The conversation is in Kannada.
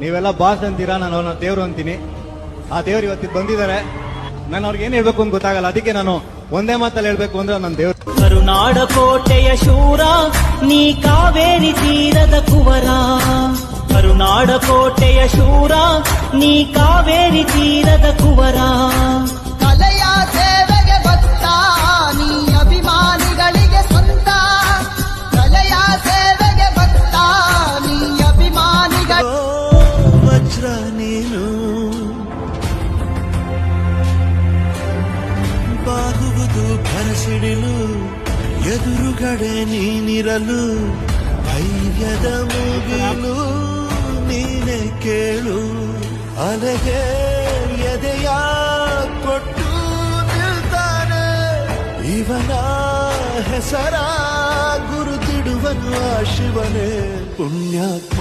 ನೀವೆಲ್ಲ ಬಾಸ್ ಅಂತೀರಾ, ನಾನು ಅವ್ರನ್ನ ದೇವ್ರು ಅಂತೀನಿ. ಆ ದೇವ್ರು ಇವತ್ತಿಗೆ ಬಂದಿದ್ದಾರೆ. ನಾನು ಅವ್ರಿಗೆ ಏನ್ ಹೇಳ್ಬೇಕು ಅಂತ ಗೊತ್ತಾಗಲ್ಲ. ಅದಕ್ಕೆ ನಾನು ಒಂದೇ ಮಾತಲ್ಲಿ ಹೇಳ್ಬೇಕು ಅಂದ್ರೆ ನನ್ನ ದೇವ್ರು. ಕರುನಾಡ ಕೋಟೆಯ ಶೂರ ನೀ ಕಾವೇರಿ ತೀರದ ಕುವರ. ಕರುನಾಡ ಕೋಟೆಯ ಶೂರ ನೀ ಕಾವೇರಿ ತೀರದ ಕುವರ. ಕಲೆಯ ಸೇವೆಗೆ ಭಕ್ತ ನೀ ಅಭಿಮಾನಿಗಳಿಗೆ ಸ್ವಂತ. ಕಲೆಯ ಸೇವೆಗೆ ಭಕ್ತ ನೀ ಅಭಿಮಾನಿಗಳ ವಜ್ರ ನೀನು ಬಾಗುವುದು ಭರಸಿಡಿಲು, ಎದುರುಗಡೆ ನೀನಿರಲು ಧೈರ್ಯದ ಮುಗಿಲು ನೀನೆ ಕೇಳು. ಅಲೆಗೆ ಎದೆಯ ಕೊಟ್ಟು ನಿಲ್ತಾನೆ ಇವನ ಹೆಸರ ಗುರುತಿಡುವನು ಆ ಶಿವನೇ ಪುಣ್ಯಾತ್ಮ.